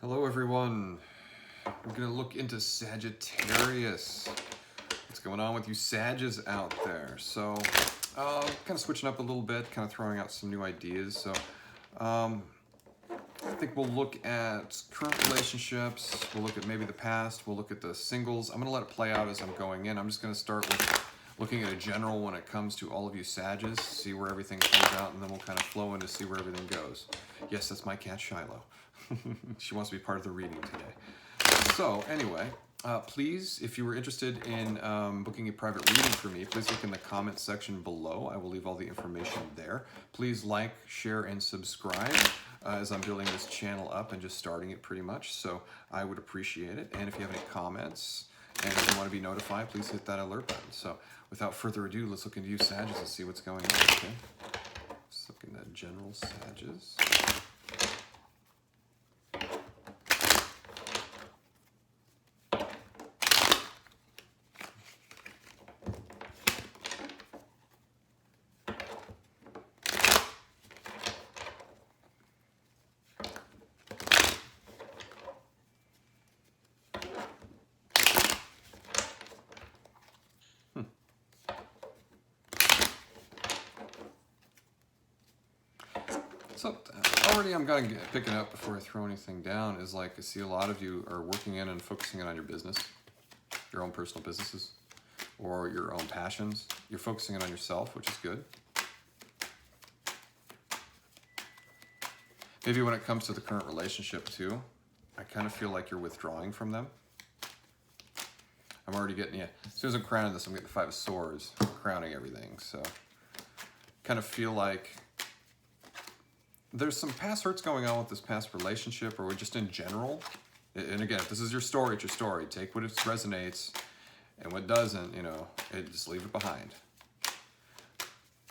Hello everyone. We're going to look into Sagittarius. What's going on with you Sages out there? So, kind of switching up a little bit, kind of throwing out some new ideas. So, I think we'll look at current relationships, we'll look at maybe the past, we'll look at the singles. I'm going to let it play out as I'm going in. I'm just going to start with looking at a general when it comes to all of you Sages, see where everything plays out, and then we'll kind of flow in to see where everything goes. Yes, that's my cat Shiloh. She wants to be part of the reading today. So anyway, please, if you were interested in booking a private reading for me, please look in the comment section below. I will leave all the information there. Please like, share, and subscribe as I'm building this channel up and just starting it pretty much. So I would appreciate it. And if you have any comments and if you want to be notified, please hit that alert button. So without further ado, let's look into you Sages and see what's going on. Okay? Let's look in that general Sages. So already I'm going to picking up before I throw anything down is like I see a lot of you are working in and focusing on your business, your own personal businesses, or your own passions. You're focusing it on yourself, which is good. Maybe when it comes to the current relationship too, I kind of feel like you're withdrawing from them. I'm already getting, yeah, as soon as I'm crowning this, I'm getting the Five of Swords, crowning everything. So kind of feel like there's some past hurts going on with this past relationship or just in general. And again, if this is your story, it's your story. Take what resonates, and what doesn't, you know, just leave it behind.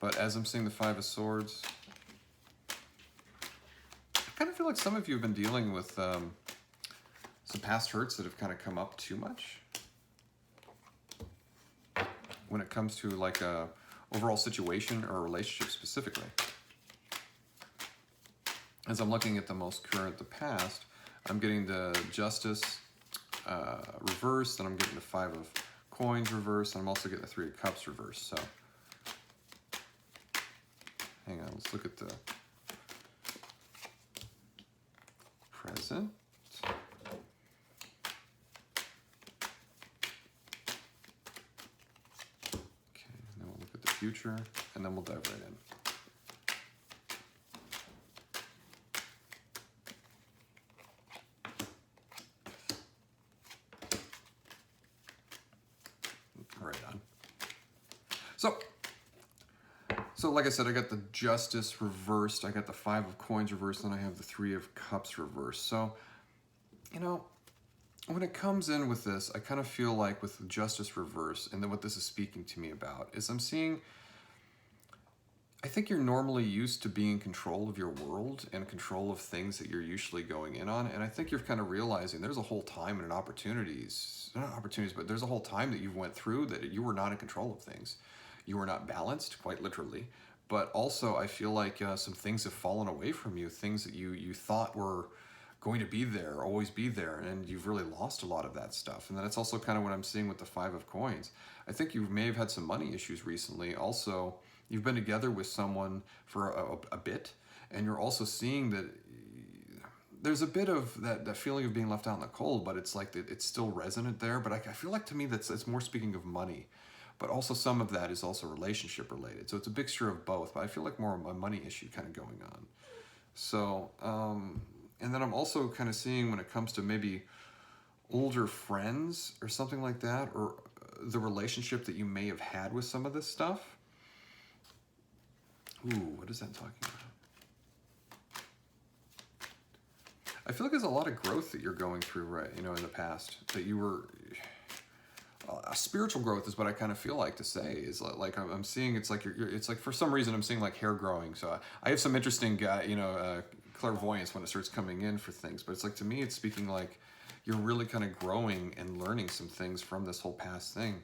But as I'm seeing the Five of Swords, I kind of feel like some of you have been dealing with some past hurts that have kind of come up too much when it comes to like a overall situation or a relationship specifically. As I'm looking at the most current, the past, I'm getting the Justice reversed, and I'm getting the Five of Coins reversed, and I'm also getting the Three of Cups reversed. So, hang on, let's look at the present. Okay, and then we'll look at the future, and then we'll dive right in. Right on. So like I said, I got the Justice reversed, I got the Five of Coins reversed, and I have the Three of Cups reversed. So, you know, when it comes in with this, I kind of feel like with the Justice reversed, and then what this is speaking to me about is I'm seeing, I think you're normally used to being in control of your world and control of things that you're usually going in on. And I think you're kind of realizing there's a whole time and not opportunities, but there's a whole time that you went through that you were not in control of things. You were not balanced, quite literally. But also I feel like some things have fallen away from you, things that you thought were going to be there, always be there, and you've really lost a lot of that stuff. And then it's also kind of what I'm seeing with the Five of Coins. I think you may have had some money issues recently. Also, you've been together with someone for a bit, and you're also seeing that there's a bit of that feeling of being left out in the cold, but it's like it's still resonant there. But I feel like to me it's more speaking of money, but also some of that is also relationship related. So it's a mixture of both, but I feel like more of a money issue kind of going on. So, and then I'm also kind of seeing when it comes to maybe older friends or something like that, or the relationship that you may have had with some of this stuff. Ooh, what is that talking about? I feel like there's a lot of growth that you're going through, right? You know, in the past that you were, spiritual growth is what I kind of feel like to say is like I'm seeing it's like it's like for some reason I'm seeing like hair growing. So I have some interesting clairvoyance when it starts coming in for things, but it's like to me it's speaking like you're really kind of growing and learning some things from this whole past thing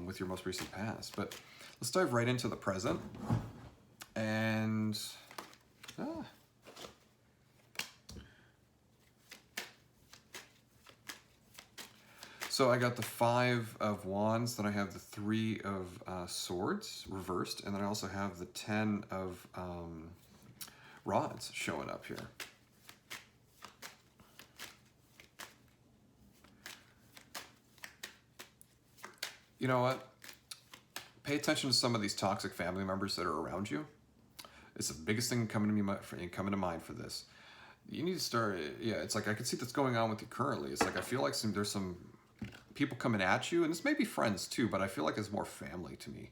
with your most recent past. But let's dive right into the present. And So I got the 5 of Wands, then I have the 3 of Swords reversed, and then I also have the 10 of Rods showing up here. You know what? Pay attention to some of these toxic family members that are around you. It's the biggest thing coming to mind for this. You need to start, yeah, it's like I can see that's going on with you currently. It's like I feel like there's some people coming at you, and this may be friends too, but I feel like it's more family to me.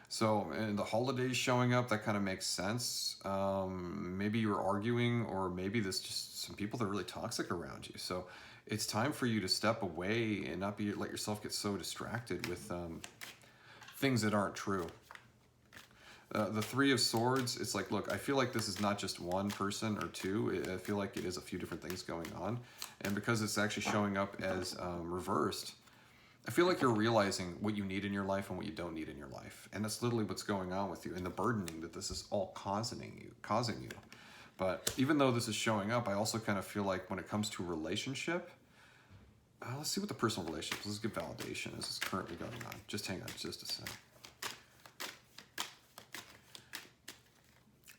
So, and the holidays showing up, that kind of makes sense. Maybe you're arguing, or maybe there's just some people that are really toxic around you. So it's time for you to step away and not let yourself get so distracted with things that aren't true. The 3 of Swords, it's like, look, I feel like this is not just one person or two. I feel like it is a few different things going on. And because it's actually showing up as reversed, I feel like you're realizing what you need in your life and what you don't need in your life. And that's literally what's going on with you, and the burdening that this is all causing you. But even though this is showing up, I also kind of feel like when it comes to a relationship, let's see what the personal relationship, let's get validation. This is currently going on. Just hang on just a second.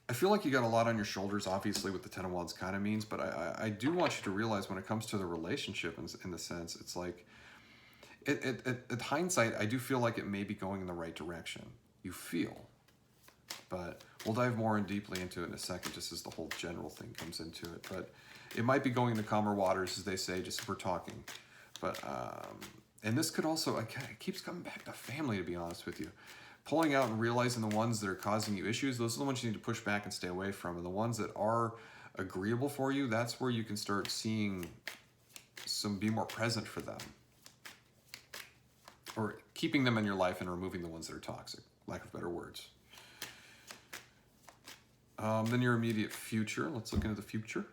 I feel like you got a lot on your shoulders, obviously, what the 10 of Wands kind of means, but I do want you to realize when it comes to the relationship, in the sense, it's like, at hindsight, I do feel like it may be going in the right direction. You feel. But we'll dive more deeply into it in a second, just as the whole general thing comes into it. But it might be going in the calmer waters, as they say, just as we're talking. But, and this could also, it keeps coming back to family, to be honest with you. Pulling out and realizing the ones that are causing you issues, those are the ones you need to push back and stay away from. And the ones that are agreeable for you, that's where you can start seeing be more present for them. Or keeping them in your life and removing the ones that are toxic, lack of better words. Then your immediate future. Let's look into the future.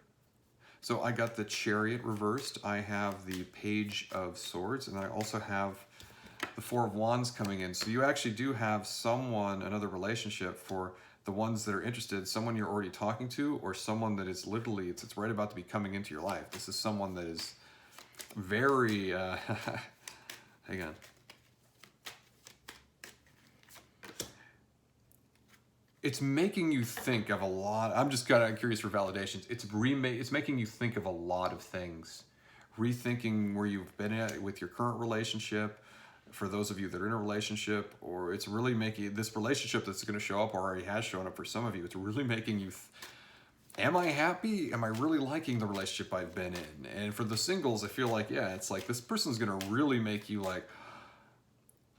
So I got the Chariot reversed. I have the Page of Swords, and I also have the 4 of Wands coming in. So you actually do have someone, another relationship for the ones that are interested, someone you're already talking to, or someone that is literally, it's right about to be coming into your life. This is someone that is very, hang on. It's making you think of a lot. I'm just kind of curious for validations. It's making you think of a lot of things. Rethinking where you've been at with your current relationship, for those of you that are in a relationship, or it's really making this relationship that's going to show up or already has shown up for some of you, it's really making you, am I happy? Am I really liking the relationship I've been in? And for the singles, I feel like, yeah, it's like this person's going to really make you like,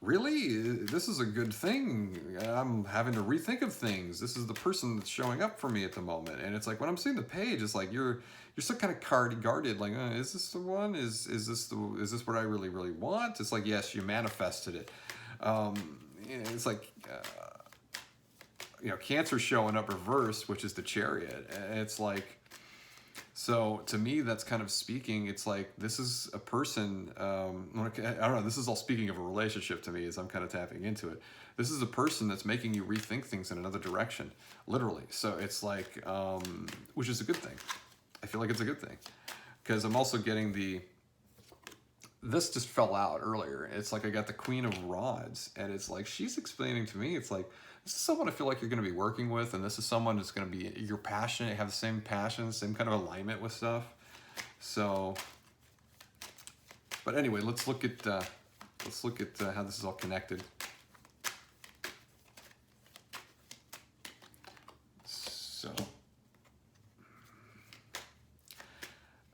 really? This is a good thing. I'm having to rethink of things. This is the person that's showing up for me at the moment. And it's like, when I'm seeing the page, it's like you're so kind of guarded, like, is this the one? Is this what I really, really want? It's like, yes, you manifested it. It's like, Cancer showing up reversed, which is the Chariot. And it's like, so to me, that's kind of speaking, it's like, this is a person, I don't know, this is all speaking of a relationship to me as I'm kind of tapping into it. This is a person that's making you rethink things in another direction, literally. So it's like, which is a good thing. I feel like it's a good thing. Because I'm also getting this just fell out earlier. It's like I got the Queen of Rods, and it's like, she's explaining to me, it's like, this is someone I feel like you're going to be working with, and this is someone that's going to be, you're passionate, have the same passion, same kind of alignment with stuff. So, but anyway, let's look at how this is all connected. So,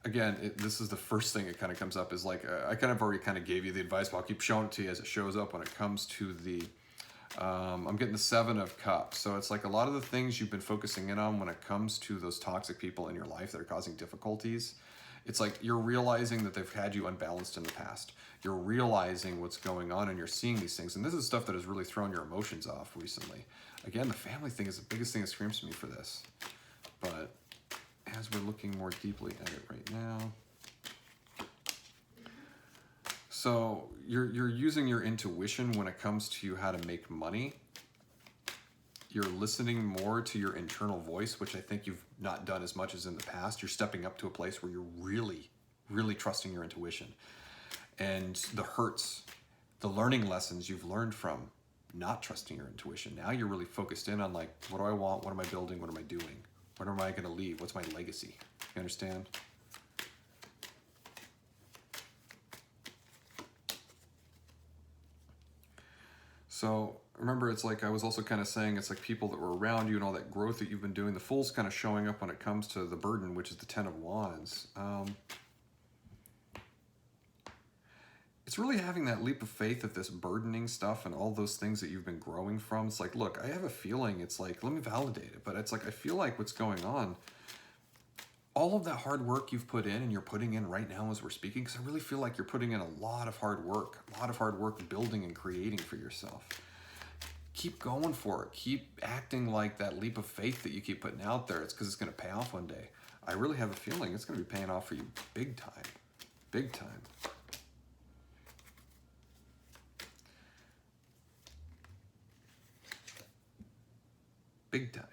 again, this is the first thing that kind of comes up is like, I kind of already kind of gave you the advice, but I'll keep showing it to you as it shows up when it comes to the, I'm getting the 7 of Cups. So it's like a lot of the things you've been focusing in on when it comes to those toxic people in your life that are causing difficulties. It's like you're realizing that they've had you unbalanced in the past. You're realizing what's going on, and you're seeing these things. And this is stuff that has really thrown your emotions off recently. Again, the family thing is the biggest thing that screams to me for this. But as we're looking more deeply at it right now, so you're using your intuition when it comes to how to make money. You're listening more to your internal voice, which I think you've not done as much as in the past. You're stepping up to a place where you're really, really trusting your intuition. and the hurts, the learning lessons you've learned from not trusting your intuition. Now you're really focused in on like, what do I want? What am I building? What am I doing? What am I going to leave? What's my legacy? You understand? So remember, it's like I was also kind of saying, it's like people that were around you and all that growth that you've been doing. The Fool's kind of showing up when it comes to the burden, which is the Ten of Wands. It's really having that leap of faith of this burdening stuff and all those things that you've been growing from. It's like, look, I have a feeling, it's like, let me validate it. But it's like, I feel like what's going on, all of that hard work you've put in and you're putting in right now as we're speaking, because I really feel like you're putting in a lot of hard work building and creating for yourself. Keep going for it. Keep acting like that leap of faith that you keep putting out there. It's because it's going to pay off one day. I really have a feeling it's going to be paying off for you big time. Big time. Big time.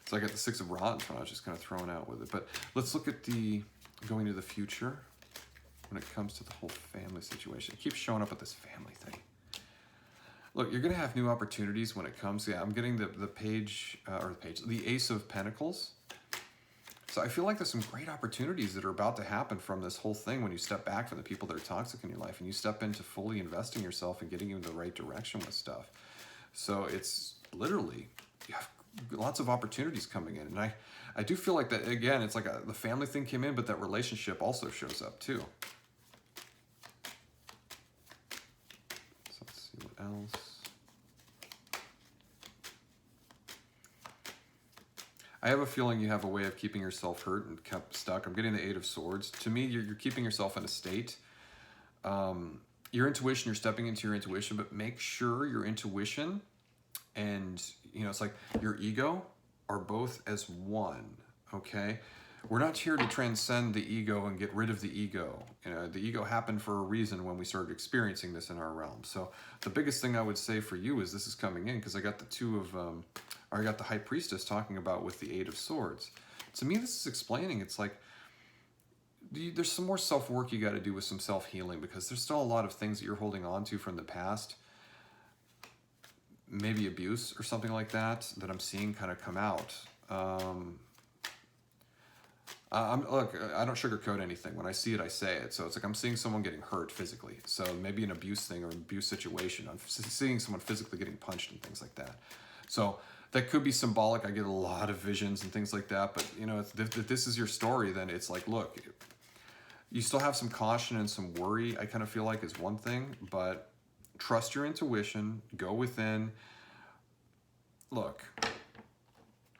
So I got the Six of Rods when I was just kind of throwing out with it. But let's look at the going to the future when it comes to the whole family situation. It keeps showing up with this family thing. Look, you're going to have new opportunities when it comes. Yeah, I'm getting the Ace of Pentacles. So I feel like there's some great opportunities that are about to happen from this whole thing when you step back from the people that are toxic in your life and you step into fully investing yourself and getting you in the right direction with stuff. So it's literally, you have lots of opportunities coming in. And I do feel like that, again, it's like the family thing came in, but that relationship also shows up too. So let's see what else. I have a feeling you have a way of keeping yourself hurt and kept stuck. I'm getting the Eight of Swords. To me, you're keeping yourself in a state. Your intuition, you're stepping into your intuition, but make sure your intuition and, it's like your ego are both as one, okay? We're not here to transcend the ego and get rid of the ego. The ego happened for a reason when we started experiencing this in our realm. So the biggest thing I would say for you is this is coming in, because I got I got the High Priestess talking about with the Eight of Swords. To me, this is explaining, it's like, there's some more self-work you got to do with some self-healing, because there's still a lot of things that you're holding on to from the past. Maybe abuse or something like that I'm seeing kind of come out. Look, I don't sugarcoat anything. When I see it, I say it. So it's like I'm seeing someone getting hurt physically. So maybe an abuse thing or an abuse situation. I'm seeing someone physically getting punched and things like that. So that could be symbolic. I get a lot of visions and things like that. But, if this is your story, then it's like, look, you still have some caution and some worry, I kind of feel like, is one thing. But trust your intuition. Go within. Look.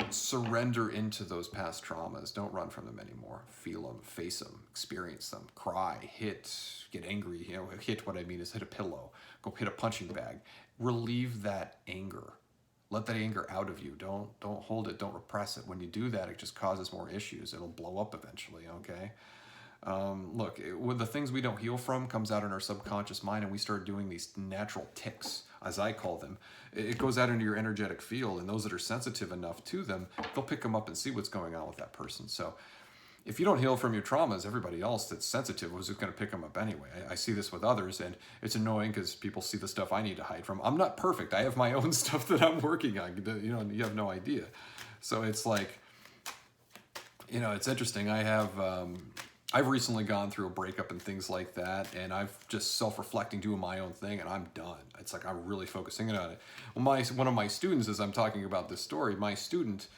Surrender into those past traumas. Don't run from them anymore. Feel them, face them, experience them, cry, hit, get angry. Hit, what I mean is hit a pillow, go hit a punching bag. Relieve that anger. Let that anger out of you. Don't hold it. Don't repress it. When you do that, it just causes more issues. It'll blow up eventually, okay? Look, with the things we don't heal from comes out in our subconscious mind, and we start doing these natural tics, as I call them. It goes out into your energetic field, and those that are sensitive enough to them, they'll pick them up and see what's going on with that person. So if you don't heal from your traumas, everybody else that's sensitive was just going to pick them up anyway. I see this with others, and it's annoying because people see the stuff I need to hide from. I'm not perfect. I have my own stuff that I'm working on. You have no idea. So it's like, it's interesting. I've recently gone through a breakup and things like that, and I've just self-reflecting, doing my own thing, and I'm done. It's like I'm really focusing on it. Well, one of my students, as I'm talking about this story, my student